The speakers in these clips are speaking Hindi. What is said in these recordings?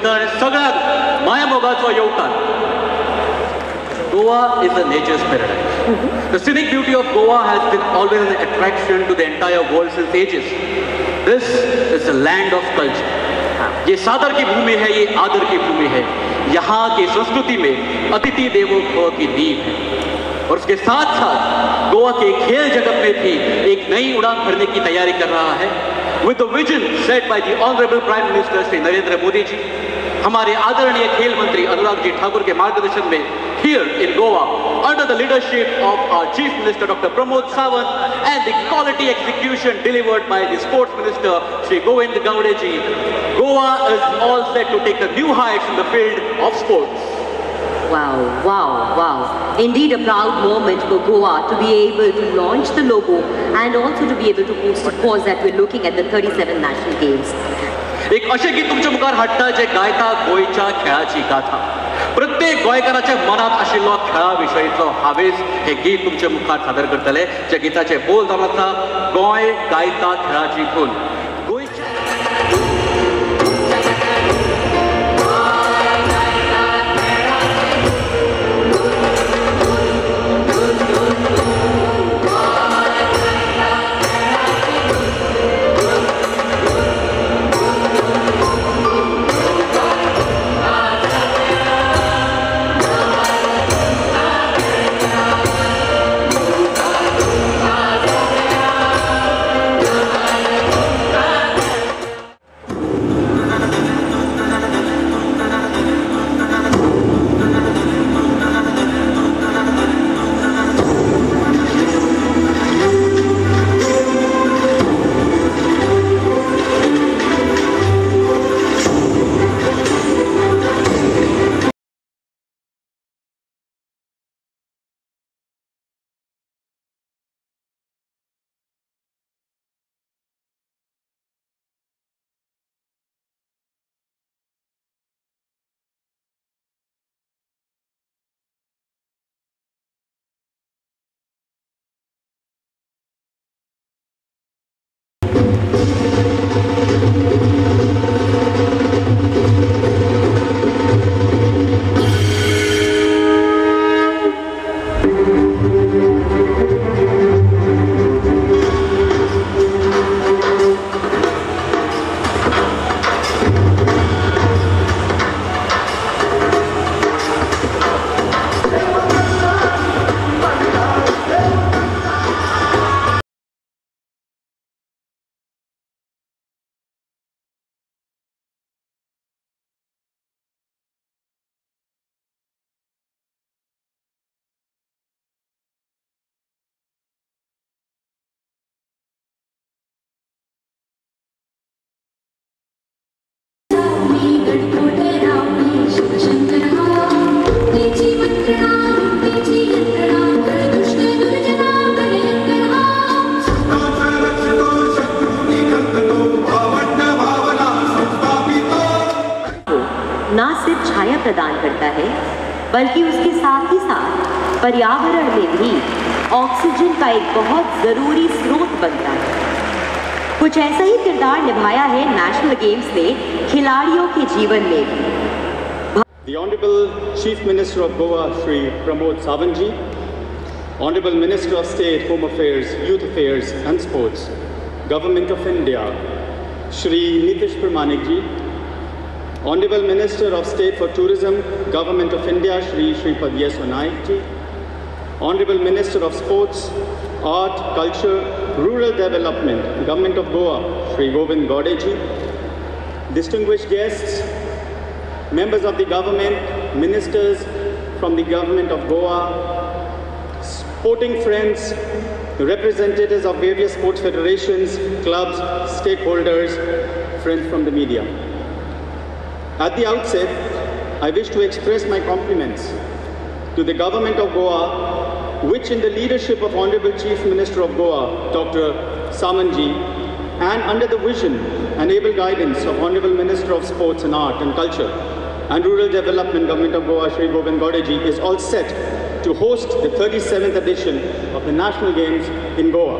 नंतर सगळ्यात मायामोगाचो येवकार. Goa is a nature's paradise. The scenic beauty of Goa has been always an attraction to the entire world since ages. This is the land of culture. ये सादर की भूमि है, ये आदर की भूमि है. यहाँ की संस्कृति में अतिथि देवो भव की नींव है. और उसके साथ साथ गोवा के खेल जगत में भी एक नई उड़ान भरने की तैयारी कर रहा है. With the vision set by the Honorable Prime Minister Shri Narendra Modi जी, हमारे आदरणीय खेल मंत्री अनुराग जी ठाकुर के मार्गदर्शन में here in Goa, under the leadership of our Chief Minister Dr. Pramod Sawant and the quality execution delivered by the Sports Minister Shri Govind Gaudeji, Goa is all set to take the new heights in the field of sports. Wow, wow, wow. Indeed a proud moment for Goa to be able to launch the logo and also to be able to host a cause that we're looking at the 37 National Games. एक अशें गीत तुमच्या मुखार हाडटा जे गायता गोंयच्या खेळाची गाथा. प्रत्येक गोंयकाराच्या मनात आशिल्लो खेळा विशयीचो हावेस हे गीत तुमच्या मुखार सादर करतले. जे गिताचे बोल जावन आसा गोंय गायता खेळाची खून. ना सिर्फ छाया प्रदान करता है बल्कि उसके साथ ही साथ पर्यावरण में भी ऑक्सीजन का एक बहुत ज़रूरी स्रोत बनता है। कुछ ऐसा ही किरदार निभाया है नेशनल गेम्स में खिलाड़ियों के जीवन में भी। The Honorable Chief Minister of Goa, Shri Pramod Sawant ji, Honorable Minister of State, Home Affairs, Youth Affairs and Sports, Government of India, Shri Nitish Pramanik ji, Honorable Minister of State for Tourism, Government of India, Shri Shripad Yeso Naik ji, Honorable Minister of Sports, Art, Culture, Rural Development, Government of Goa, Shri Govind Gaudeji, distinguished guests, members of the government, ministers from the government of Goa, sporting friends, representatives of various sports federations, clubs, stakeholders, friends from the media. At the outset, I wish to express my compliments to the government of Goa, which in the leadership of Honorable Chief Minister of Goa, Dr. Sawant ji, and under the vision and able guidance of Honorable Minister of Sports and Art and Culture and Rural Development, Government of Goa, Shri Govind Gaudeji, is all set to host the 37th edition of the National Games in Goa.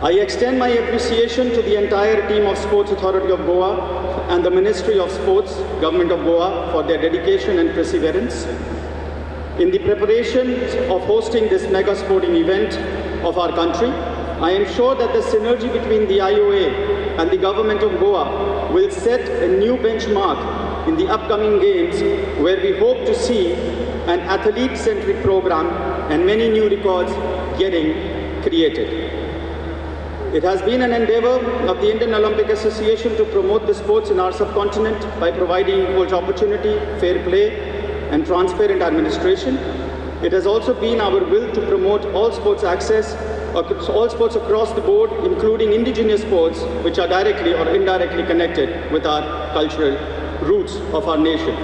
I extend my appreciation to the entire team of Sports Authority of Goa and the Ministry of Sports, Government of Goa, for their dedication and perseverance. In the preparation of hosting this mega sporting event of our country, I am sure that the synergy between the IOA and the Government of Goa will set a new benchmark in the upcoming games, where we hope to see an athlete-centric program and many new records getting created. It has been an endeavor of the Indian Olympic Association to promote the sports in our subcontinent by providing equal opportunity, fair play, and transparent administration. It has also been our will to promote all sports access, all sports across the board, including indigenous sports, which are directly or indirectly connected with our cultural roots of our nation.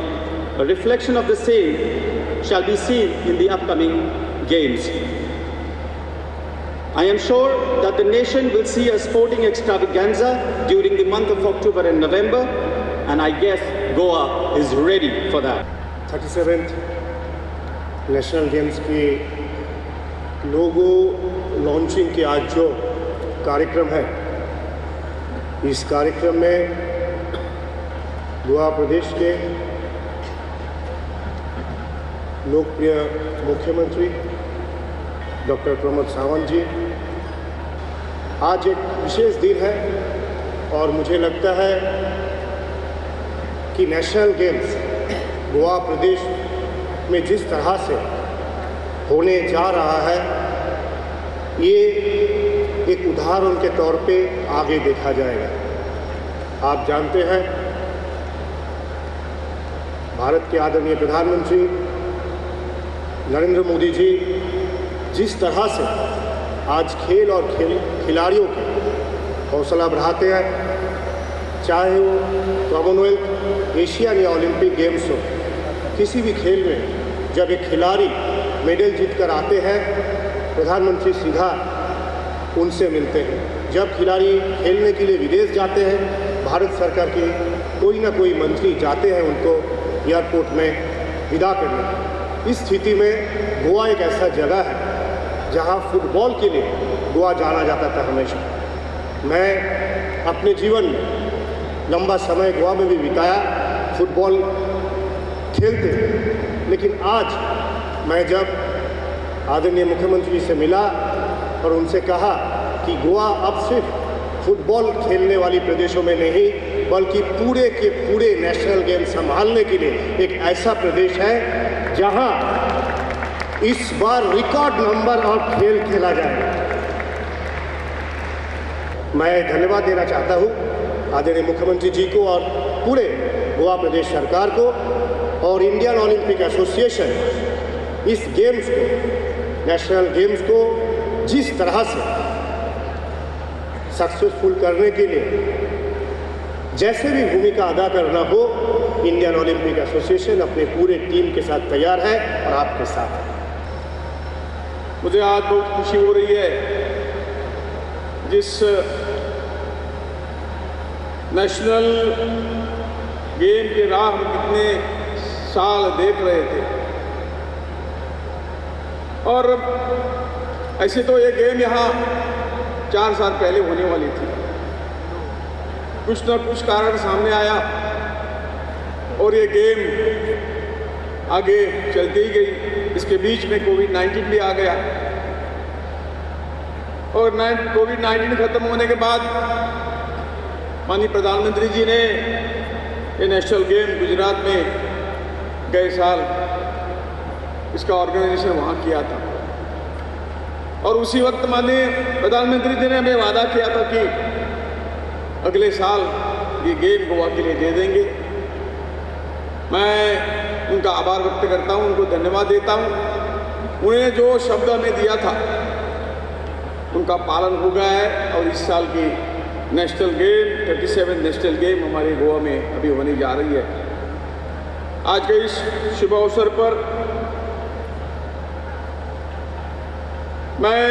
A reflection of the same shall be seen in the upcoming games. I am sure that the nation will see a sporting extravaganza during the month of October and November, and I guess Goa is ready for that. 37th national games की लोगो लॉन्चिंग के आज जो कार्यक्रम है, इस कार्यक्रम में गोवा प्रदेश के लोकप्रिय मुख्यमंत्री डॉक्टर प्रमोद सावंत जी, आज एक विशेष दिन है और मुझे लगता है कि नेशनल गेम्स गोवा प्रदेश में जिस तरह से होने जा रहा है, ये एक उदाहरण के तौर पे आगे देखा जाएगा। आप जानते हैं, भारत के आदरणीय प्रधानमंत्री नरेंद्र मोदी जी जिस तरह से आज खेल और खिलाड़ियों की हौसला बढ़ाते हैं, चाहे वो कॉमनवेल्थ, एशियन या ओलंपिक गेम्स हो, किसी भी खेल में जब एक खिलाड़ी मेडल जीत कर आते हैं, प्रधानमंत्री सीधा उनसे मिलते हैं। जब खिलाड़ी खेलने के लिए विदेश जाते हैं, भारत सरकार के कोई ना कोई मंत्री जाते हैं उनको एयरपोर्ट में विदा करने। इस स्थिति में गोवा एक ऐसा जगह है जहां फुटबॉल के लिए गोवा जाना जाता था हमेशा। मैं अपने जीवन में लंबा समय गोवा में भी बिताया, फुटबॉल खेलते थे, लेकिन आज मैं जब आदरणीय मुख्यमंत्री से मिला और उनसे कहा कि गोवा अब सिर्फ फुटबॉल खेलने वाली प्रदेशों में नहीं, बल्कि पूरे के पूरे नेशनल गेम संभालने के लिए एक ऐसा प्रदेश है जहां इस बार रिकॉर्ड नंबर और खेल खेला जाएगा। मैं धन्यवाद देना चाहता हूं आदरणीय मुख्यमंत्री जी को और पूरे गोवा प्रदेश सरकार को और इंडियन ओलंपिक एसोसिएशन इस गेम्स को, नेशनल गेम्स को जिस तरह से सक्सेसफुल करने के लिए जैसे भी भूमिका अदा करना हो, इंडियन ओलंपिक एसोसिएशन अपने पूरे टीम के साथ तैयार है और आपके साथ है। मुझे आज बहुत खुशी हो रही है, जिस नेशनल गेम के राह हम कितने साल देख रहे थे, और ऐसे तो ये गेम यहाँ 4 साल पहले होने वाली थी। कुछ ना कुछ कारण सामने आया और ये गेम आगे चलती ही गई। इसके बीच में कोविड-19 भी आ गया, और कोविड-19 खत्म होने के बाद माननीय प्रधानमंत्री जी ने ये नेशनल गेम गुजरात में गए साल इसका ऑर्गेनाइजेशन वहाँ किया था, और उसी वक्त माननीय प्रधानमंत्री जी ने हमें वादा किया था कि अगले साल ये गेम गोवा के लिए दे देंगे। मैं उनका आभार व्यक्त करता हूँ, उनको धन्यवाद देता हूँ। उन्हें जो शब्द हमें दिया था उनका पालन हो गया है, और इस साल की नेशनल गेम 37 नेशनल गेम हमारे गोवा में अभी होने जा रही है। आज के इस शुभ अवसर पर मैं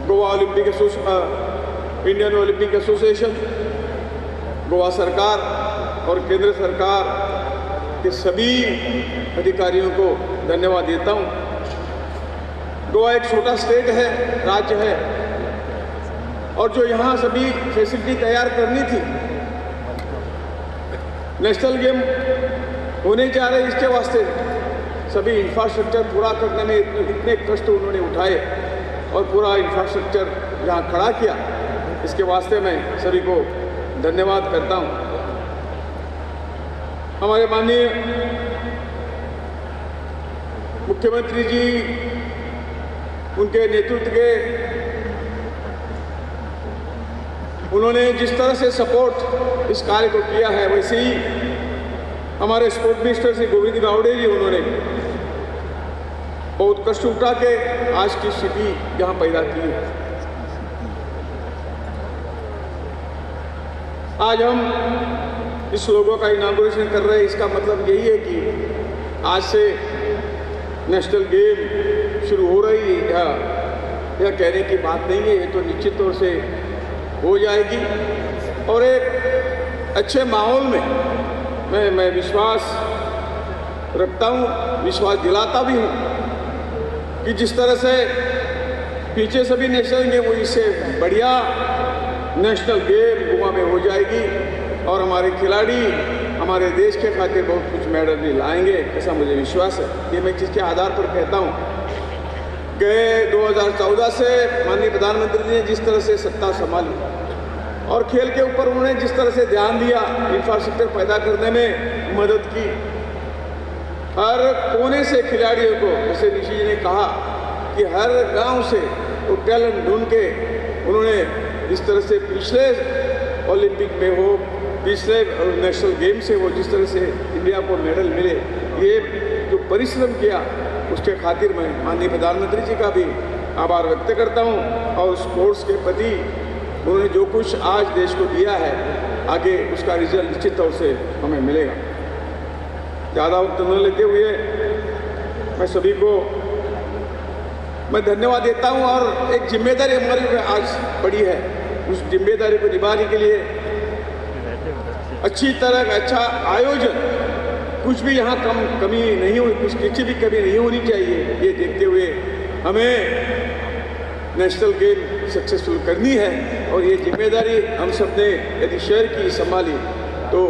Goa Olympic Indian Olympic association, Goa सरकार और केंद्र सरकार के सभी अधिकारियों को धन्यवाद देता हूँ। गोवा एक छोटा स्टेट है, राज्य है, और जो यहाँ सभी फैसिलिटी तैयार करनी थी, नेशनल गेम होने जा रहे इसके वास्ते सभी इंफ्रास्ट्रक्चर पूरा करने में इतने कष्ट उन्होंने उठाए और पूरा इंफ्रास्ट्रक्चर यहाँ खड़ा किया, इसके वास्ते मैं सभी को धन्यवाद करता हूँ। हमारे माननीय मुख्यमंत्री जी, उनके नेतृत्व के उन्होंने जिस तरह से सपोर्ट इस कार्य को किया है, वैसे ही हमारे स्पोर्ट मिनिस्टर श्री गोविंद गावड़े जी, उन्होंने बहुत कष्ट उठा के आज की स्थिति यहाँ पैदा की है। आज हम इस लोगो का इनागुरेशन कर रहे हैं, इसका मतलब यही है कि आज से नेशनल गेम शुरू हो रही है। यह कहने की बात नहीं है, ये तो निश्चित तौर से हो जाएगी और एक अच्छे माहौल में मैं विश्वास रखता हूँ, विश्वास दिलाता भी हूँ कि जिस तरह से पीछे सभी नेशनल गेम हुई, इससे बढ़िया नेशनल गेम गोवा में हो जाएगी और हमारे खिलाड़ी हमारे देश के खातिर बहुत कुछ मेडल भी लाएंगे, ऐसा मुझे विश्वास है। ये मैं जिसके आधार पर कहता हूँ, गए 2014 से माननीय प्रधानमंत्री जी ने जिस तरह से सत्ता संभाली और खेल के ऊपर उन्होंने जिस तरह से ध्यान दिया, इंफ्रास्ट्रक्चर पैदा करने में मदद की, हर कोने से खिलाड़ियों को, जैसे निशी जी ने कहा कि हर गांव से वो टैलेंट ढूंढ के उन्होंने जिस तरह से पिछले ओलंपिक में हो, पिछले नेशनल गेम से वो जिस तरह से इंडिया को मेडल मिले, ये जो परिश्रम किया उसके खातिर मैं माननीय प्रधानमंत्री जी का भी आभार व्यक्त करता हूँ और स्पोर्ट्स के प्रति उन्होंने जो कुछ आज देश को दिया है, आगे उसका रिजल्ट निश्चित तौर से हमें मिलेगा। ज़्यादा वक्त न लेते हुए मैं सभी को मैं धन्यवाद देता हूँ और एक जिम्मेदारी हमारी आज पड़ी है, उस जिम्मेदारी को निभाने के लिए अच्छी तरह का अच्छा आयोजन, कुछ भी यहाँ कमी नहीं हो, कुछ किसी भी कमी नहीं होनी चाहिए, ये देखते हुए हमें नेशनल गेम सक्सेसफुल करनी है और ये जिम्मेदारी हम सब ने यदि शहर की संभाली तो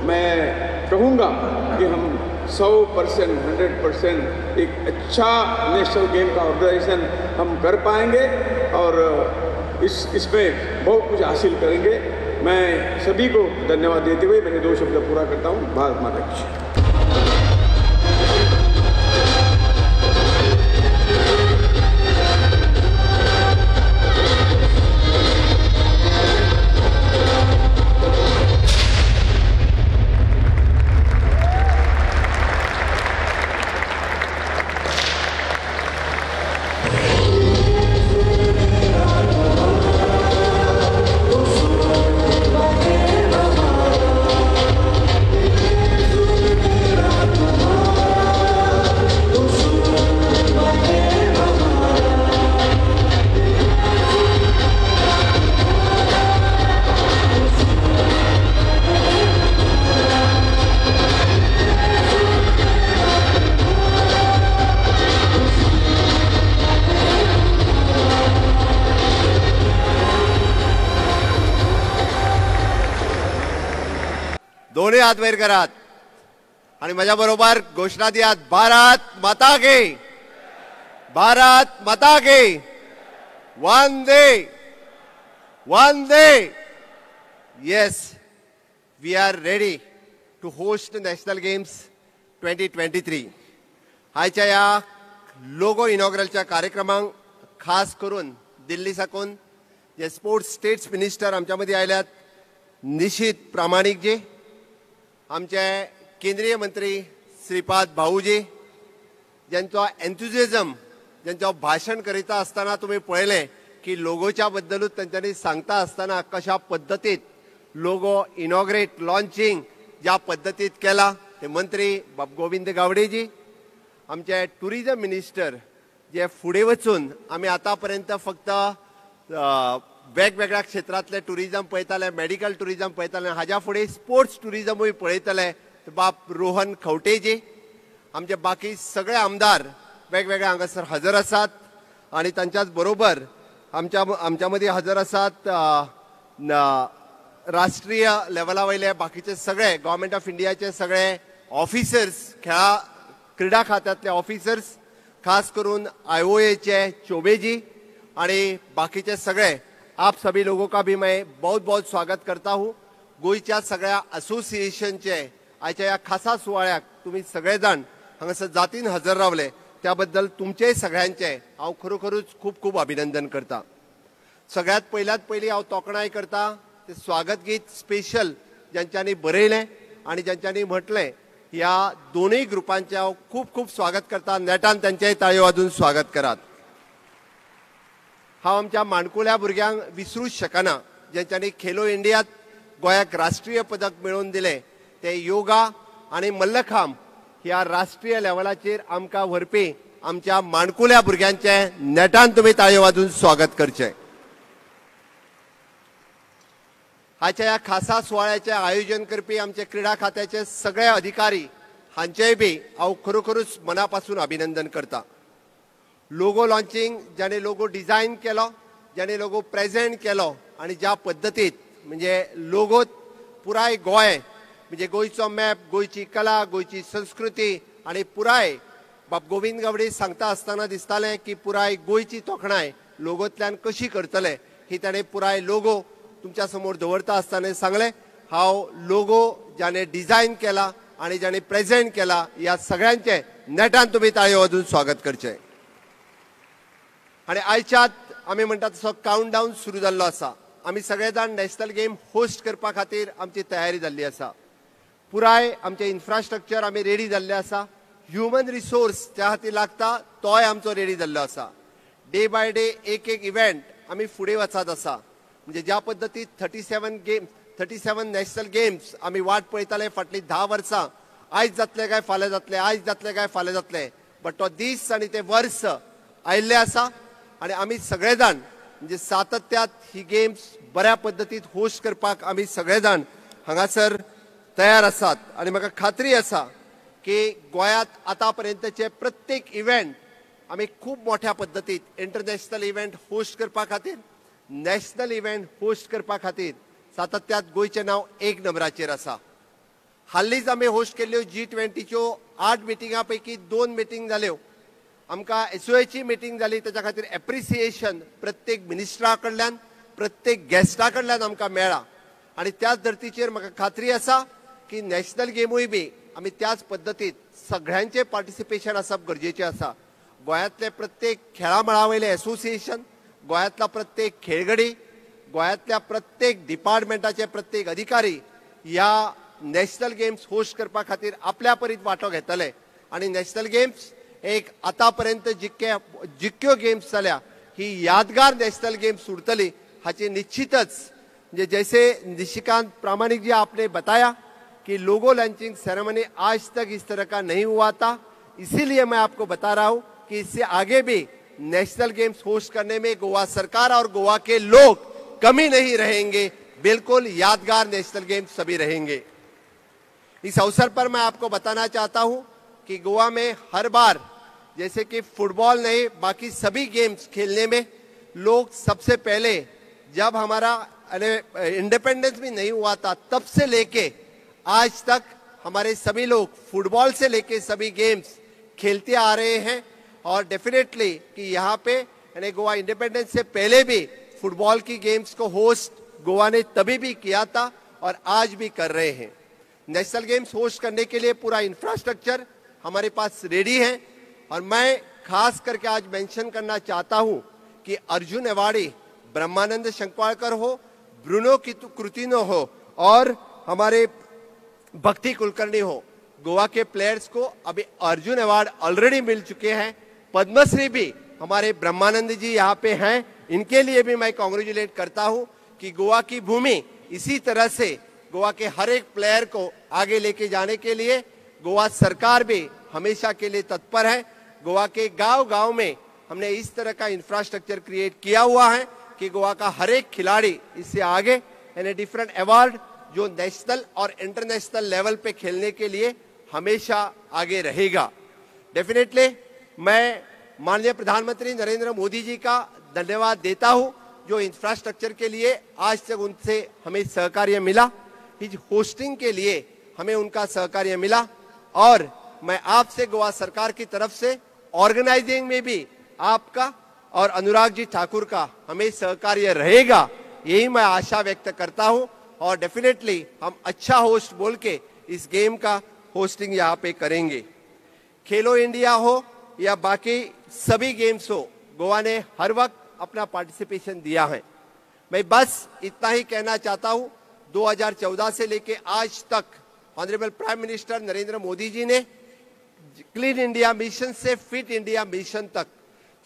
मैं कहूँगा कि हम 100%, 100% एक अच्छा नेशनल गेम का ऑर्गेनाइजेशन हम कर पाएंगे और इसमें बहुत कुछ हासिल करेंगे। मैं सभी को धन्यवाद देते हुए मेरे 2 शब्द पूरा करता हूँ। भारत माता की। दोन्ही हात वैर करात आणि माझ्या बरोबर घोषणा दियात, भारत माता की, भारत माता की, वंदे वंदे। Yes, we are ready to host the National Games 2023. आजच्या या लोगो इनॉग्रलच्या कार्यक्रमांक खास करून दिल्ली साकून जे स्पोर्ट्स स्टेट्स मिनिस्टर आमच्यामध्ये आयल्यात, निशित प्रामाणिक जी, आमचे केंद्रीय मंत्री श्रीपाद भाऊजी, ज्यांचो एन्थुजिझम, ज्यांचो भाषण करीता असताना तुम्ही पळयलें की लोगोच्या बद्दलूच तांच्यांनी सांगता असताना कशा पद्धतीत लोगो इनॉग्रेट लॉन्चिंग ज्या पद्धतीत केला ते मंत्री गोविंद गावडेजी, आमचे टुरिझम मिनिस्टर जे फुडें वचून आमी आतापर्यंत फक्त वेगवेगळ्या क्षेत्रातले टुरिझम पळयताले, मेडिकल टुरिझम पळयताले, हाज्या फुडें स्पोर्ट्स टुरिझमूय पळयतले बाब रोहन खंवटेजी, आमचे बाकी सगळे आमदार वेगवेगळे हांगासर हजर आसात आणि तांच्याच बरोबर आमच्यामध्ये हजर आसात राष्ट्रीय लेवला वयले बाकीचे सगळे गव्हर्नमेंट ऑफ इंडियाचे सगळे ऑफिसर्स, क्रीडा खात्यातले ऑफिसर्स, खास करून IOAचे चौबेजी आणि बाकीचे सगळे, आप सभी लोगों का भी मैं बहुत बहुत स्वागत करता हूँ. गोयच्या सगळ्या असोसिएशनचे आयच्या या खासा सुवाळ्याक तुम्ही सगळेजण हांगासर जातीन हजर रावले त्याबद्दल तुमचे सगळ्यांचे हांव खरोखरूच खूप खूप अभिनंदन करता. सगळ्यात पयली हांव तोखणाय करता ते स्वागत गीत स्पेशल ज्यांच्यांनी बरयलें आणि ज्यांच्यांनी म्हटलें, ह्या दोनूय ग्रुपांचे हांव खूप खूप स्वागत करता. नेटान त्यांचेय ताळयो वाजून स्वागत करात. हांव आमच्या माणकुल्या भुरग्यांक विसरूच शकना ज्यांच्यांनी खेलो इंडियात गोंयाक राष्ट्रीय पदक मेळोवन दिले. ते योगा आणि मल्लखांब ह्या राष्ट्रीय लेवलाचेर आमकां व्हरपी आमच्या माणकुल्या भुरग्यांचे नेटान तुमी ताळयो वाजून स्वागत करचें. हाच्या ह्या खासा सुवाळ्याचे आयोजन करपी आमचे क्रीडा खात्याचे सगळे अधिकारी हांचेय बी हांव खरोखरूच मनापासून अभिनंदन करता. लोगो लॉन्चिंग ज्याने लोगो डिझायन केलो, ज्याने लोगो प्रेझेंट केलो आणि ज्या पद्दतीत म्हणजे लोगो पुराय गोंय म्हणजे गोंयचो मॅप, गोंयची कला, गोंयची संस्कृती आणि पुराय बाब गोविंद गावडे सांगता आसतना दिसतालें की पुराय गोंयची तोखणाय लोगोंतल्यान कशी करतले ही ताणें पुराय लोगो तुमच्या समोर दवरता आसतना सांगलें. हांव लोगो ज्याने डिझायन केला आणि ज्याने प्रेझेंट केला या सगळ्यांचे नेटान तुमी ताळयो वाजून स्वागत करचें. आणि आयच्यात आमी म्हणटा तसो काउंटडावन सुरू जाल्लो आसा. आमी सगळे जाण नॅशनल गेम होस्ट करपा खातीर आमची तयारी जाल्ली आसा. पुराय आमचे इन्फ्रास्ट्रक्चर आमी रेडी जाल्ले आसा. ह्युमन रिसोर्स त्या खातीर लागता तोय आमचो रेडी जाल्लो आसा. डे बाय डे एक इव्हेंट आमी फुडें वचत आसा. म्हणजे ज्या पद्दतीत 37 नॅशनल गेम्स आमी वाट पळयताले फाटलीं 10 वर्सां, आयज जातले काय फाल्यां जातले, आयज जातले काय फाल्यां जातले, बट तो दीस आनी ते वर्स आयिल्ले आसा. आणि आमी सगळे जाण म्हणजे सातत्यात ही गेम्स बऱ्या पद्दतीत होस्ट करपाक आमी सगळे जाण हांगासर तयार आसात. आणि म्हाका खात्री आसा की गोंयांत आतां पर्यंतचे प्रत्येक इव्हेंट आमी खूब मोठ्या पद्दतीत इंटरनॅशनल इव्हेंट होस्ट करपा खातीर, नॅशनल इव्हेंट होस्ट करपा खातीर सातत्यात गोंयचें नांव एक नंबराचेर आसा. हाल्लीच आमी होस्ट केल्ल्यो G20च्यो 8 मिटिंगां पैकी 2 मिटींग जाल्यो. आमकां SOAची मिटींग जाली, त्याच्या खातीर एप्रिसिएशन प्रत्येक मिनिस्टरा कडल्यान, प्रत्येक गेस्टा कडल्यान आमकां मेळ्ळा. आणि त्याच धर्तीचेर म्हाका खात्री आसा की नॅशनल गेमूय बी आमी त्याच पद्दतीत सगळ्यांचे पार्टिसिपेशन आसप गरजेचें आसा. गोंयांतले प्रत्येक खेळा मळा वयले एसोसिएशन, गोंयांतला प्रत्येक खेळगडी, गोंयांतल्या प्रत्येक डिपार्टमेंटाचे प्रत्येक अधिकारी ह्या नॅशनल गेम्स होस्ट करपा खातीर आपल्या परीत वांटो घेतले. आणि नॅशनल गेम्स एक आतापर्यंत जितक्यो गेम्स जाल्या ही यादगार नॅशनल गेम्स उरतली हाची निश्चितच म्हणजे जैसे निशिकांत प्रामाणिक जी आपने बताया कि लोगो लॉन्चिंग सेरेमनी आज तक इस तरह का नहीं हुआ था, इसीलिए मैं आपको बता रहा हूं कि इससे आगे भी नेशनल गेम्स होस्ट करने में गोवा सरकार और गोवा के लोग कमी नहीं रहेंगे. बिल्कुल यादगार नेशनल गेम्स सभी रहेंगे. इस अवसर पर मैं आपको बताना चाहता हूं कि गोवा में हर बार जैसे कि फुटबॉल नहीं बाकी सभी गेम्स खेलने में लोग सबसे पहले जब हमारा इंडिपेंडेंस भी नहीं हुआ था तब से लेके आज तक हमारे सभी लोग फुटबॉल से लेके सभी गेम्स खेलते आ रहे हैं. और डेफिनेटली कि यहाँ पे यानी गोवा इंडिपेंडेंस से पहले भी फुटबॉल की गेम्स को होस्ट गोवा ने तभी भी किया था और आज भी कर रहे हैं. नेशनल गेम्स होस्ट करने के लिए पूरा इंफ्रास्ट्रक्चर हमारे पास रेडी है. और मैं खास करके आज मेंशन करना चाहता हूं कि अर्जुन अवार्डी ब्रह्मानंद शंकवालकर हो, ब्रूनो कृतिनो हो और हमारे भक्ति कुलकर्णी हो, गोवा के प्लेयर्स को अभी अर्जुन अवार्ड ऑलरेडी मिल चुके हैं. पद्मश्री भी हमारे ब्रह्मानंद जी यहाँ पे हैं. इनके लिए भी मैं कॉन्ग्रेचुलेट करता हूँ कि गोवा की भूमि इसी तरह से गोवा के हर एक प्लेयर को आगे लेके जाने के लिए गोवा सरकार भी हमेशा के लिए तत्पर है. गोवा के गांव-गांव में हमने इस तरह का इंफ्रास्ट्रक्चर क्रिएट किया हुआ है कि गोवा का हर एक खिलाड़ी इससे आगे यानी डिफरेंट अवार्ड जो नेशनल और इंटरनेशनल लेवल पे खेलने के लिए हमेशा आगे रहेगा. डेफिनेटली मैं माननीय प्रधानमंत्री नरेंद्र मोदी जी का धन्यवाद देता हूं, जो इंफ्रास्ट्रक्चर के लिए आज तक उनसे हमें सहकार्य मिला, इस होस्टिंग के लिए हमें उनका सहकार्य मिला, और मैं आपसे गोवा सरकार की तरफ से ऑर्गेनाइजिंग में भी आपका और अनुराग जी ठाकुर का हमें सहकार्य रहेगा, यही मैं आशा व्यक्त करता हूं। और डेफिनेटली हम अच्छा होस्ट बोल के इस गेम का होस्टिंग यहाँ पे करेंगे। खेलो इंडिया हो या बाकी सभी गेम्स हो, गोवा ने हर वक्त अपना पार्टिसिपेशन दिया है। मैं बस इतना ही कहना चाहता हूं, 2014 से लेके आज तक honourable prime minister Narendra Modi ji ने क्लीन इंडिया मिशन से फिट इंडिया मिशन तक,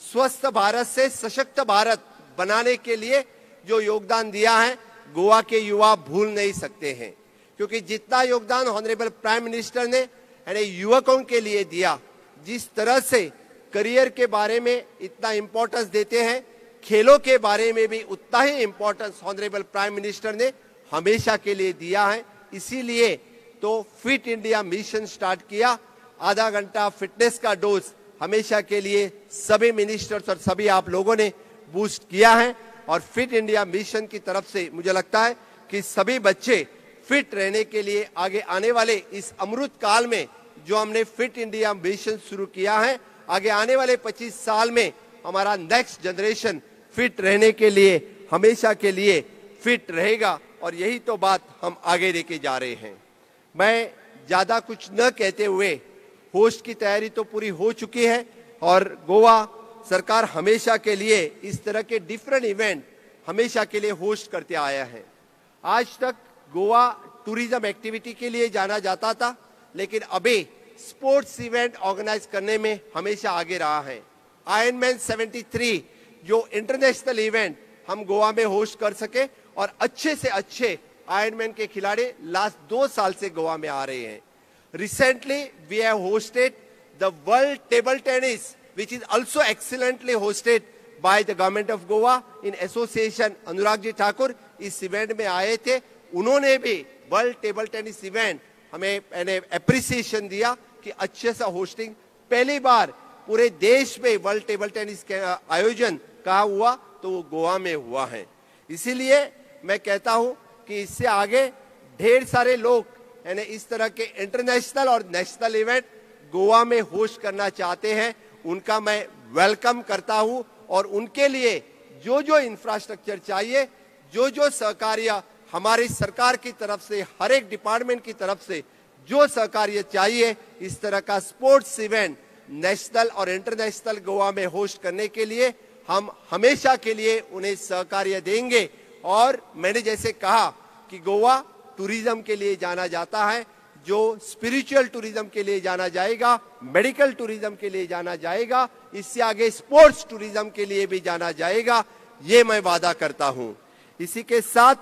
स्वस्थ भारत से सशक्त भारत बनाने के लिए जो योगदान दिया है, गोवा के युवा भूल नहीं सकते हैं। क्योंकि जितना योगदान ऑनरेबल प्राइम मिनिस्टर ने युवकों के लिए दिया, जिस तरह से करियर के बारे में इतना इंपॉर्टेंस देते हैं, खेलों के बारे में भी उतना ही इंपॉर्टेंस ऑनरेबल प्राइम मिनिस्टर ने हमेशा के लिए दिया है। इसीलिए तो फिट इंडिया मिशन स्टार्ट किया। आधा घंटा फिटनेस का डोज हमेशा के लिए सभी मिनिस्टर्स और सभी आप लोगों ने बूस्ट किया है, और फिट इंडिया मिशन की तरफ से मुझे लगता है कि सभी बच्चे फिट रहने के लिए आगे आने वाले इस अमृत काल में जो हमने फिट इंडिया मिशन शुरू किया है, आगे आने वाले 25 साल में हमारा नेक्स्ट जनरेशन फिट रहने के लिए हमेशा के लिए फिट रहेगा, और यही तो बात हम आगे लेके जा रहे हैं। मैं ज्यादा कुछ न कहते हुए, होस्ट की तैयारी तो पूरी हो चुकी है, और गोवा सरकार हमेशा के लिए इस तरह के डिफरेंट इवेंट हमेशा के लिए होस्ट करते आया है। आज तक गोवा टूरिज्म एक्टिविटी के लिए जाना जाता था, लेकिन अभी स्पोर्ट्स इवेंट ऑर्गेनाइज करने में हमेशा आगे रहा है। आयरनमैन 73 जो इंटरनेशनल इवेंट हम गोवा में होस्ट कर सके, और अच्छे से अच्छे आयरनमैन के खिलाड़ी लास्ट 2 साल से गोवा में आ रहे हैं। Recently we have hosted the world table tennis, which is also excellently hosted by the government of Goa in association Anurag ji Thakur इस इवेंट में आए थे। उन्होंने भी वर्ल्ड टेबल टेनिस इवेंट हमें अप्रिसिएशन दिया कि अच्छे सा होस्टिंग, पहली बार पूरे देश में वर्ल्ड टेबल टेनिस के आयोजन कहाँ हुआ, तो वो गोवा में हुआ है। इसीलिए मैं कहता हूं कि इससे आगे ढेर सारे लोग यानी इस तरह के इंटरनेशनल और नेशनल इवेंट गोवा में होस्ट करना चाहते हैं, उनका मैं वेलकम करता हूं, और उनके लिए जो जो इंफ्रास्ट्रक्चर चाहिए, जो जो सहकार्य हमारी सरकार की तरफ से, हर एक डिपार्टमेंट की तरफ से जो सहकार्य चाहिए, इस तरह का स्पोर्ट्स इवेंट नेशनल और इंटरनेशनल गोवा में होस्ट करने के लिए हम हमेशा के लिए उन्हें सहकार्य देंगे। और मैंने जैसे कहा कि गोवा टूरिज्म के लिए जाना जाता है, जो स्पिरिचुअल टूरिज्म के लिए जाना जाएगा, मेडिकल टूरिज्म के लिए जाना जाएगा, इससे आगे स्पोर्ट्स टूरिज्म के लिए भी जाना जाएगा, ये मैं वादा करता हूं। इसी के साथ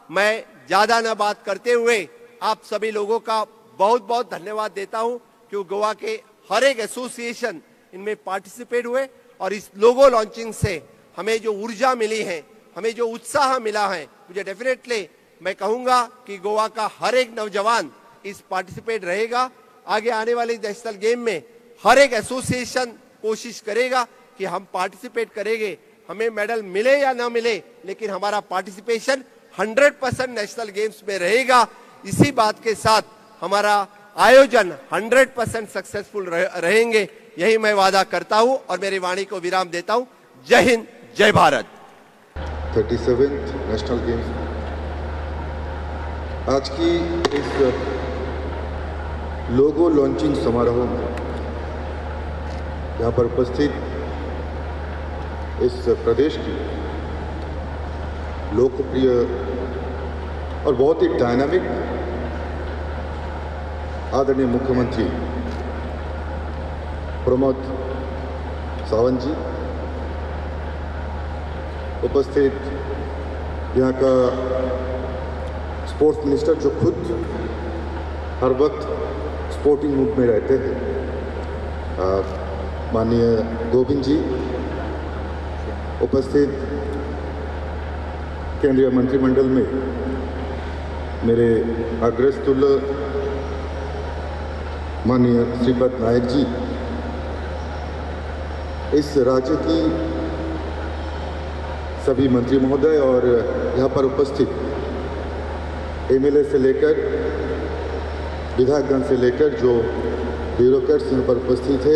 मैं ज्यादा न बात करते हुए आप सभी लोगों का बहुत बहुत धन्यवाद देता हूं, क्योंकि गोवा के हर एक एसोसिएशन इनमें पार्टिसिपेट हुए, और इस लोगो लॉन्चिंग से हमें जो ऊर्जा मिली है, हमें जो उत्साह मिला है, मुझे डेफिनेटली मैं कहूंगा कि गोवा का हर एक नौजवान इस पार्टिसिपेट रहेगा। आगे आने वाले नेशनल गेम में हर एक एसोसिएशन कोशिश करेगा कि हम पार्टिसिपेट करेंगे, हमें मेडल मिले या ना मिले, लेकिन हमारा पार्टिसिपेशन 100% नेशनल गेम्स में रहेगा। इसी बात के साथ हमारा आयोजन 100% सक्सेसफुल रहेंगे, यही मैं वादा करता हूं, और मेरी वाणी को विराम देता हूं। जय हिंद, जय भारत। 37th नेशनल गेम्स आज की इस लोगो लॉन्चिंग समारोह में यहाँ पर उपस्थित इस प्रदेश की लोकप्रिय और बहुत ही डायनामिक आदरणीय मुख्यमंत्री प्रमोद सावंत जी, उपस्थित यहाँ का स्पोर्ट्स मिनिस्टर जो खुद हर वक्त स्पोर्टिंग मूड में रहते हैं, माननीय गोविंद जी, उपस्थित केंद्रीय मंत्रिमंडल में मेरे अग्रस्तुल्य माननीय श्रीपद नायक जी, इस राज्य की सभी मंत्री महोदय और यहाँ पर उपस्थित एमएलए से लेकर विधायकगण से लेकर जो ब्यूरोक्रेट्स यहाँ पर उपस्थित थे,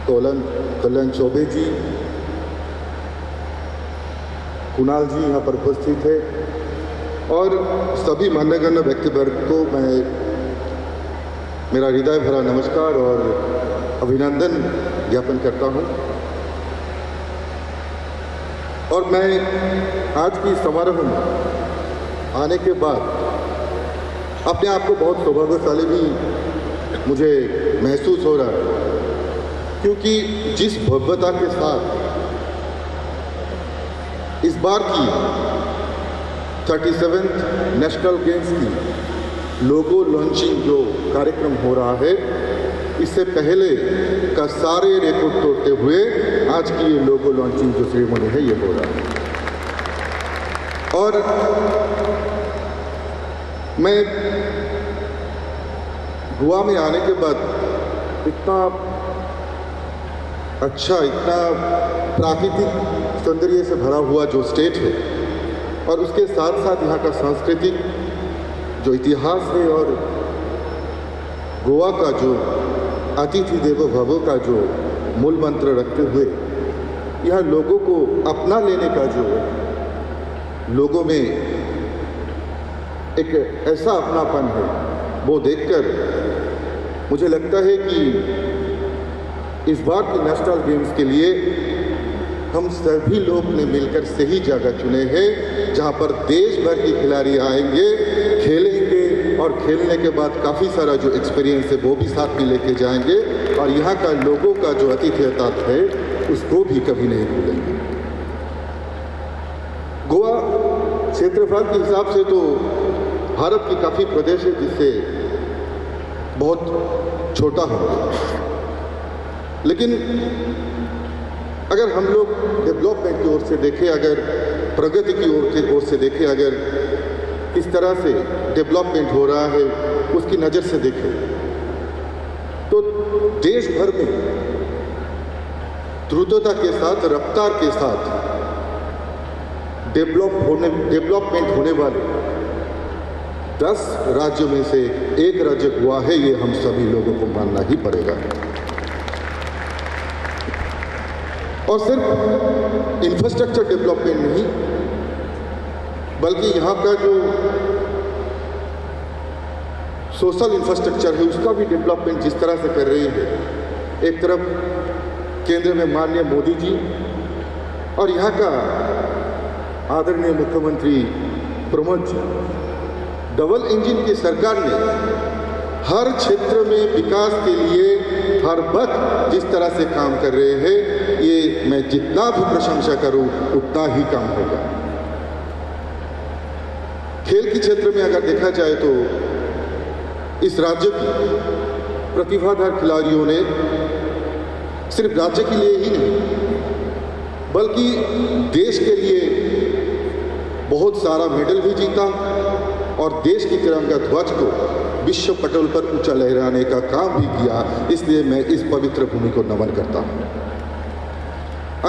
कल्याण चौबे जी, कुणाल जी यहाँ पर उपस्थित थे और सभी मान्यगण्य व्यक्तिवर्ग को मैं मेरा हृदय भरा नमस्कार और अभिनंदन ज्ञापन करता हूँ। और मैं आज की समारोह में आने के बाद अपने आप को बहुत सौभाग्यशाली भी मुझे महसूस हो रहा है, क्योंकि जिस भव्यता के साथ इस बार की 37th नेशनल गेम्स की लोगो लॉन्चिंग जो कार्यक्रम हो रहा है, इससे पहले का सारे रिकॉर्ड तोड़ते हुए आज की ये लोगो लॉन्चिंग जो सेरेमनी है ये हो रहा है। और मैं गोवा में आने के बाद इतना अच्छा, इतना प्राकृतिक सौंदर्य से भरा हुआ जो स्टेट है और उसके साथ साथ यहाँ का सांस्कृतिक जो इतिहास है और गोवा का जो अतिथि देवो भव का जो मूल मंत्र रखते हुए यहाँ लोगों को अपना लेने का जो लोगों में एक ऐसा अपनापन है, वो देखकर मुझे लगता है कि इस बार के नेशनल गेम्स के लिए हम सभी लोग ने मिलकर सही जगह चुने हैं, जहां पर देश भर के खिलाड़ी आएंगे, खेलेंगे और खेलने के बाद काफ़ी सारा जो एक्सपीरियंस है वो भी साथ में लेके जाएंगे और यहाँ का लोगों का जो आतिथ्यता है उसको भी कभी नहीं भूलेंगे। गोवा क्षेत्रफल के हिसाब से तो भारत की काफ़ी प्रदेश है जिससे बहुत छोटा है, लेकिन अगर हम लोग डेवलपमेंट की ओर से देखें, अगर प्रगति की ओर से देखें, अगर किस तरह से डेवलपमेंट हो रहा है उसकी नज़र से देखें, तो देश भर में द्रुतता के साथ, रफ्तार के साथ डेवलपमेंट होने वाले 10 राज्यों में से एक राज्य गोवा है, ये हम सभी लोगों को मानना ही पड़ेगा। और सिर्फ इंफ्रास्ट्रक्चर डेवलपमेंट नहीं, बल्कि यहाँ का जो सोशल इंफ्रास्ट्रक्चर है उसका भी डेवलपमेंट जिस तरह से कर रही है, एक तरफ केंद्र में माननीय मोदी जी और यहाँ का आदरणीय मुख्यमंत्री प्रमोद जी, डबल इंजन की सरकार ने हर क्षेत्र में विकास के लिए हर वक्त जिस तरह से काम कर रहे हैं, ये मैं जितना भी प्रशंसा करूं उतना ही कम होगा। खेल के क्षेत्र में अगर देखा जाए तो इस राज्य की प्रतिभाधार खिलाड़ियों ने सिर्फ राज्य के लिए ही नहीं बल्कि देश के लिए बहुत सारा मेडल भी जीता और देश की तिरंगा ध्वज को विश्व पटल पर ऊंचा लहराने का काम भी किया। इसलिए मैं इस पवित्र भूमि को नमन करता हूं।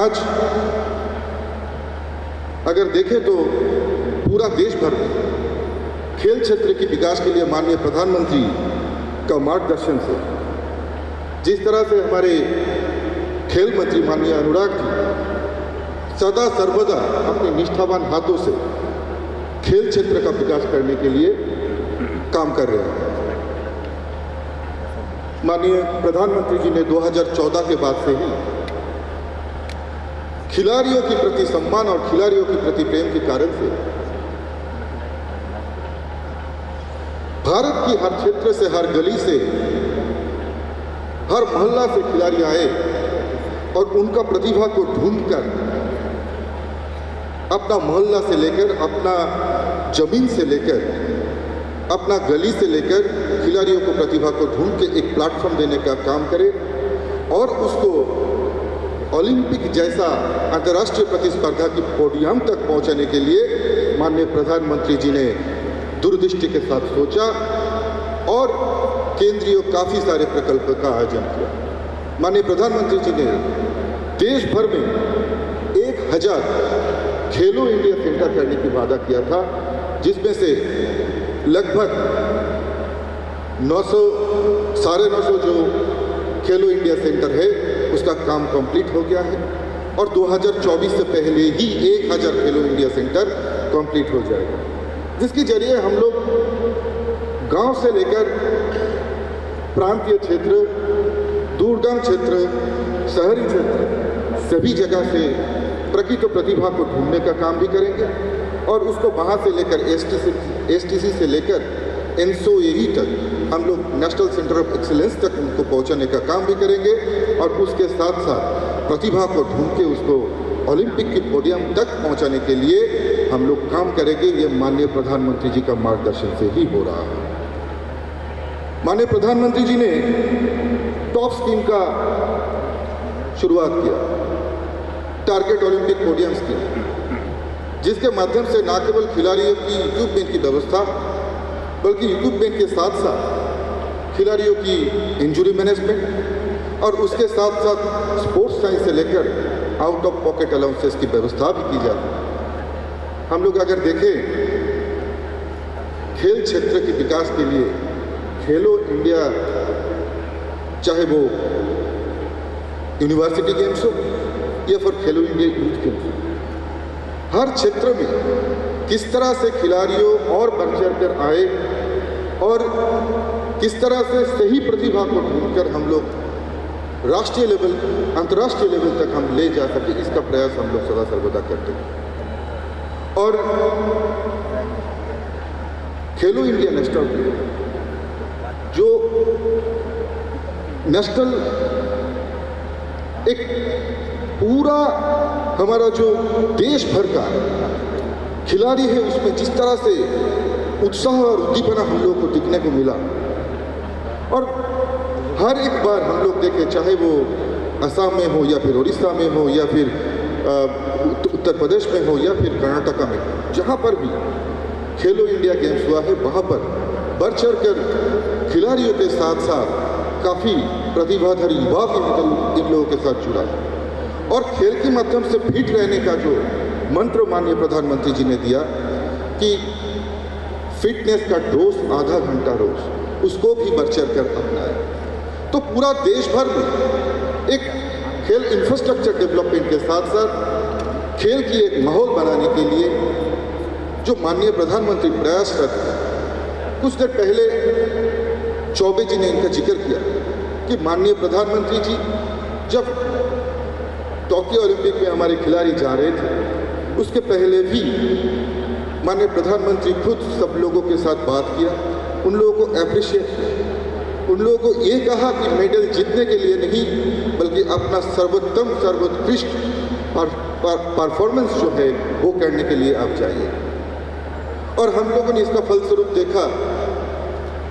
आज अगर देखें तो पूरा देश भर में खेल क्षेत्र के विकास के लिए माननीय प्रधानमंत्री का मार्गदर्शन से जिस तरह से हमारे खेल मंत्री माननीय अनुराग जी सदा सर्वदा अपने निष्ठावान हाथों से खेल क्षेत्र का विकास करने के लिए काम कर रहे हैं। माननीय प्रधानमंत्री जी ने 2014 के बाद से ही खिलाड़ियों के प्रति सम्मान और खिलाड़ियों के प्रति प्रेम के कारण से भारत की हर क्षेत्र से, हर गली से, हर मोहल्ला से खिलाड़ी आए और उनका प्रतिभा को ढूंढकर अपना मोहल्ला से लेकर, अपना जमीन से लेकर, अपना गली से लेकर खिलाड़ियों को प्रतिभा को ढूंढ के एक प्लेटफॉर्म देने का काम करे और उसको ओलंपिक जैसा अंतर्राष्ट्रीय प्रतिस्पर्धा की पोडियम तक पहुंचाने के लिए माननीय प्रधानमंत्री जी ने दूरदृष्टि के साथ सोचा और केंद्रीय काफ़ी सारे प्रकल्प का आयोजन किया। माननीय प्रधानमंत्री जी ने देश भर में 1000 खेलो इंडिया सेंटर करने की वादा किया था, जिसमें से लगभग 900-950 जो खेलो इंडिया सेंटर है उसका काम कंप्लीट हो गया है और 2024 से पहले ही 1000 खेलो इंडिया सेंटर कंप्लीट हो जाएगा, जिसके जरिए हम लोग गांव से लेकर प्रांतीय क्षेत्र, दूरगाम क्षेत्र, शहरी क्षेत्र, सभी जगह से प्रकृत प्रतिभा को ढूंढने का काम भी करेंगे और उसको वहाँ से लेकर एसटीसी से लेकर एनसोएई तक हम लोग नेशनल सेंटर ऑफ एक्सीलेंस तक उनको पहुँचाने का काम भी करेंगे और उसके साथ साथ प्रतिभा को ढूंढ के उसको ओलंपिक की पोडियम तक पहुँचाने के लिए हम लोग काम करेंगे। ये माननीय प्रधानमंत्री जी का मार्गदर्शन से ही हो रहा है। माननीय प्रधानमंत्री जी ने टॉप स्कीम का शुरुआत किया, टारगेट ओलंपिक पोडियम स्कीम, जिसके माध्यम से न केवल खिलाड़ियों की इक्विपमेंट की व्यवस्था बल्कि इक्विपमेंट के साथ साथ खिलाड़ियों की इंजरी मैनेजमेंट और उसके साथ साथ स्पोर्ट्स साइंस से लेकर आउट ऑफ पॉकेट अलाउंसेस की व्यवस्था भी की जाती है। हम लोग अगर देखें खेल क्षेत्र के विकास के लिए खेलो इंडिया, चाहे वो यूनिवर्सिटी गेम्स हो या फिर खेलो इंडिया यूथ गेम्स हो, हर क्षेत्र में किस तरह से खिलाड़ियों और बढ़ चढ़कर आए और किस तरह से सही प्रतिभा को ढूंढकर हम लोग राष्ट्रीय लेवल, अंतर्राष्ट्रीय लेवल तक हम ले जा सके, इसका प्रयास हम लोग सदा सर्वदा करते हैं। और खेलो इंडिया नेशनल जो नेशनल एक पूरा हमारा जो देश भर का खिलाड़ी है उसमें जिस तरह से उत्साह और उद्दीपना हम लोग को दिखने को मिला और हर एक बार हम लोग देखें, चाहे वो असम में हो या फिर उड़ीसा में हो या फिर उत्तर प्रदेश में हो या फिर कर्नाटका में, जहाँ पर भी खेलो इंडिया गेम्स हुआ है वहाँ पर बढ़ चढ़ कर खिलाड़ियों के साथ साथ काफ़ी प्रतिभाधारी युवा भी इन लोगों के साथ जुड़ा और खेल के माध्यम से फिट रहने का जो मंत्र माननीय प्रधानमंत्री जी ने दिया कि फिटनेस का डोज आधा घंटा रोज, उसको भी बढ़ चढ़ कर अपनाया। तो पूरा देश भर में एक खेल इंफ्रास्ट्रक्चर डेवलपमेंट के साथ साथ खेल की एक माहौल बनाने के लिए जो माननीय प्रधानमंत्री प्रयास करते हैं। कुछ देर पहले चौबे जी ने इनका जिक्र किया कि माननीय प्रधानमंत्री जी जब टोक्यो ओलंपिक में हमारे खिलाड़ी जा रहे थे उसके पहले भी माननीय प्रधानमंत्री खुद सब लोगों के साथ बात किया, उन लोगों को अप्रिशिएट किया, उन लोगों को ये कहा कि मेडल जीतने के लिए नहीं बल्कि अपना सर्वोत्तम सर्वोत्कृष्ट परफॉर्मेंस जो है वो करने के लिए आप जाइए। और हम लोगों ने इसका फलस्वरूप देखा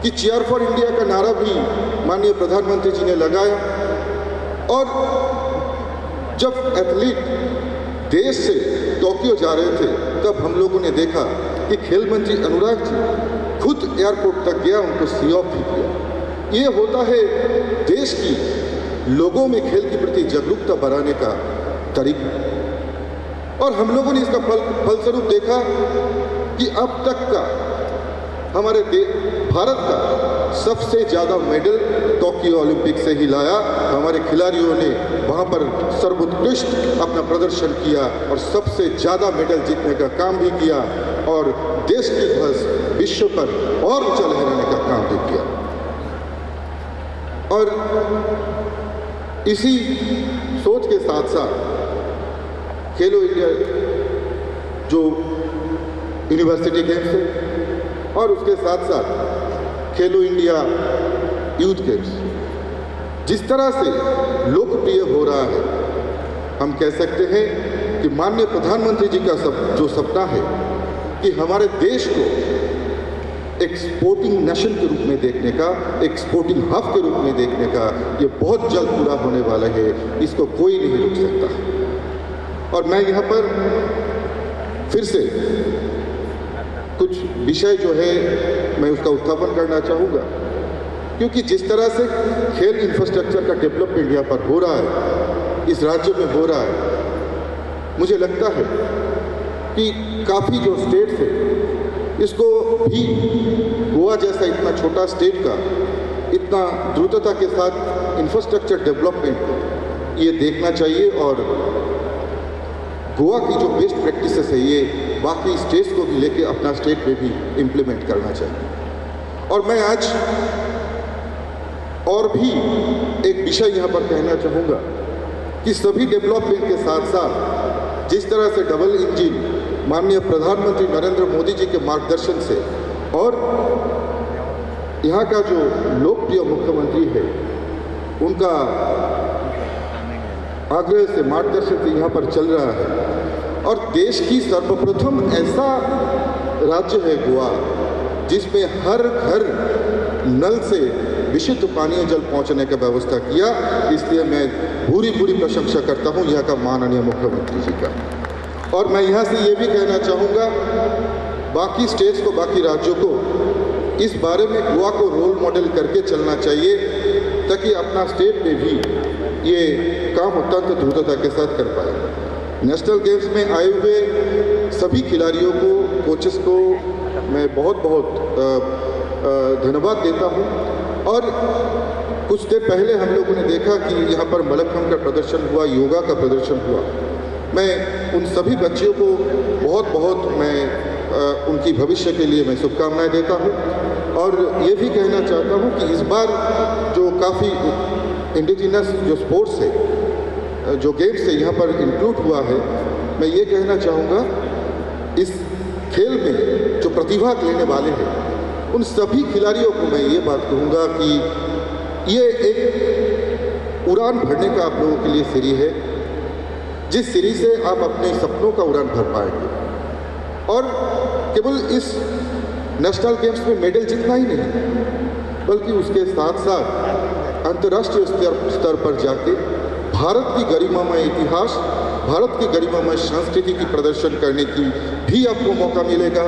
कि चीयर फॉर इंडिया का नारा भी माननीय प्रधानमंत्री जी ने लगाया और जब एथलीट देश से टोक्यो जा रहे थे तब हम लोगों ने देखा कि खेल मंत्री अनुराग जी खुद एयरपोर्ट तक गया, उनको सी ऑफ भी किया। ये होता है देश की लोगों में खेल के प्रति जागरूकता बढ़ाने का तरीका और हम लोगों ने इसका फलस्वरूप देखा कि अब तक का हमारे भारत का सबसे ज़्यादा मेडल टोक्यो ओलंपिक से ही लाया। हमारे खिलाड़ियों ने वहाँ पर सर्वोत्कृष्ट अपना प्रदर्शन किया और सबसे ज़्यादा मेडल जीतने का काम भी किया और देश की ध्वज विश्व पर और ऊंचा लहराने का काम भी किया। और इसी सोच के साथ साथ खेलो इंडिया जो यूनिवर्सिटी गेम्स है और उसके साथ साथ खेलो इंडिया यूथ गेम्स जिस तरह से लोकप्रिय हो रहा है, हम कह सकते हैं कि माननीय प्रधानमंत्री जी का जो सपना है कि हमारे देश को एक स्पोर्टिंग नेशन के रूप में देखने का, एक स्पोर्टिंग हब के रूप में देखने का, ये बहुत जल्द पूरा होने वाला है, इसको कोई नहीं रोक सकता। और मैं यहाँ पर फिर से कुछ विषय जो है मैं उसका उत्थापन करना चाहूँगा क्योंकि जिस तरह से खेल इंफ्रास्ट्रक्चर का डेवलपमेंट यहाँ पर हो रहा है, इस राज्य में हो रहा है, मुझे लगता है कि काफ़ी जो स्टेट्स है इसको भी गोवा जैसा इतना छोटा स्टेट का इतना द्रुतता के साथ इंफ्रास्ट्रक्चर डेवलपमेंट ये देखना चाहिए और गोवा की जो बेस्ट प्रैक्टिसेस है ये बाकी स्टेट्स को भी लेके अपना स्टेट में भी इम्प्लीमेंट करना चाहिए। और मैं आज और भी एक विषय यहाँ पर कहना चाहूँगा कि सभी डेवलपमेंट के साथ साथ जिस तरह से डबल इंजन माननीय प्रधानमंत्री नरेंद्र मोदी जी के मार्गदर्शन से और यहाँ का जो लोकप्रिय मुख्यमंत्री है उनका आग्रह से मार्गदर्शन से यहाँ पर चल रहा है और देश की सर्वप्रथम ऐसा राज्य है गोवा जिसमें हर घर नल से विशुद्ध पानीय जल पहुँचने का व्यवस्था किया। इसलिए मैं पूरी प्रशंसा करता हूँ यहाँ का माननीय मुख्यमंत्री जी का। और मैं यहाँ से ये भी कहना चाहूँगा बाकी स्टेट्स को, बाकी राज्यों को इस बारे में गोवा को रोल मॉडल करके चलना चाहिए ताकि अपना स्टेट में भी ये काम अत्यंत द्रुतता के साथ कर पाए। नेशनल गेम्स में आए हुए सभी खिलाड़ियों को, कोचेस को मैं बहुत धन्यवाद देता हूँ। और कुछ देर पहले हम लोगों ने देखा कि यहाँ पर मलखम्ब का प्रदर्शन हुआ, योगा का प्रदर्शन हुआ। मैं उन सभी बच्चियों को बहुत मैं उनकी भविष्य के लिए मैं शुभकामनाएं देता हूँ। और ये भी कहना चाहता हूँ कि इस बार जो काफ़ी इंडिजिनस जो स्पोर्ट्स है, जो गेम्स है यहाँ पर इंक्लूड हुआ है, मैं ये कहना चाहूँगा इस खेल में जो प्रतिभा लेने वाले हैं उन सभी खिलाड़ियों को मैं ये बात कहूँगा कि ये एक उड़ान भरने का आप लोगों के लिए सीढ़ी है, जिस सीढ़ी से आप अपने सपनों का उड़ान भर पाएंगे। और केवल इस नेशनल गेम्स में मेडल जीतना ही नहीं, बल्कि उसके साथ साथ अंतर्राष्ट्रीय स्तर पर जाके भारत की गरिमामय इतिहास, भारत की गरिमामय संस्कृति की प्रदर्शन करने की भी आपको मौका मिलेगा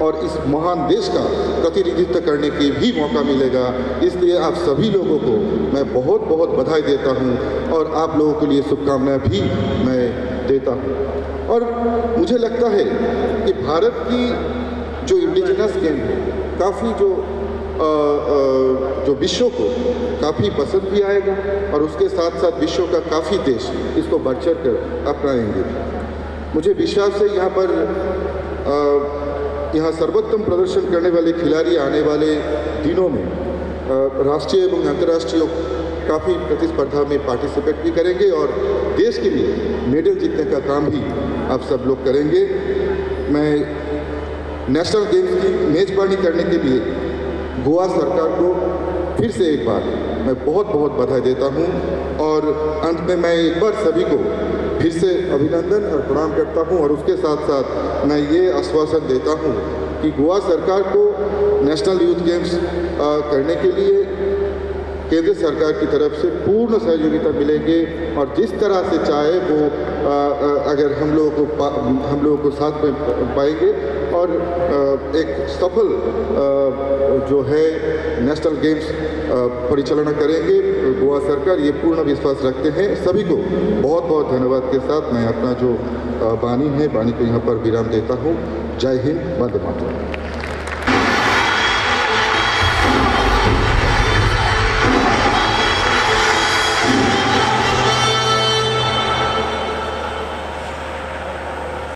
और इस महान देश का प्रतिनिधित्व करने की भी मौका मिलेगा। इसलिए आप सभी लोगों को मैं बहुत बधाई देता हूं और आप लोगों के लिए शुभकामनाएं भी मैं देता हूं। और मुझे लगता है कि भारत की जो इंडिजिनस गेम है काफ़ी जो विश्व को काफ़ी पसंद भी आएगा और उसके साथ साथ विश्व का काफ़ी देश इसको बढ़ चढ़ कर अपनाएंगे। मुझे विश्वास है यहाँ सर्वोत्तम प्रदर्शन करने वाले खिलाड़ी आने वाले दिनों में राष्ट्रीय एवं अंतर्राष्ट्रीय काफ़ी प्रतिस्पर्धा में पार्टिसिपेट भी करेंगे और देश के लिए मेडल जीतने का काम भी आप सब लोग करेंगे। मैं नेशनल गेम्स की मेज़बानी करने के लिए गोवा सरकार को फिर से एक बार मैं बहुत बधाई देता हूं और अंत में मैं एक बार सभी को फिर से अभिनंदन और प्रणाम करता हूं और उसके साथ साथ मैं ये आश्वासन देता हूं कि गोवा सरकार को नेशनल यूथ गेम्स करने के लिए केंद्र सरकार की तरफ से पूर्ण सहयोगिता मिलेंगे और जिस तरह से चाहे वो अगर हम लोगों को साथ में पाएंगे और एक सफल जो है नेशनल गेम्स परिचालना करेंगे गोवा सरकार, ये पूर्ण विश्वास रखते हैं। सभी को बहुत धन्यवाद के साथ मैं अपना जो वाणी को यहाँ पर विराम देता हूँ। जय हिंद, वंदे मातरम।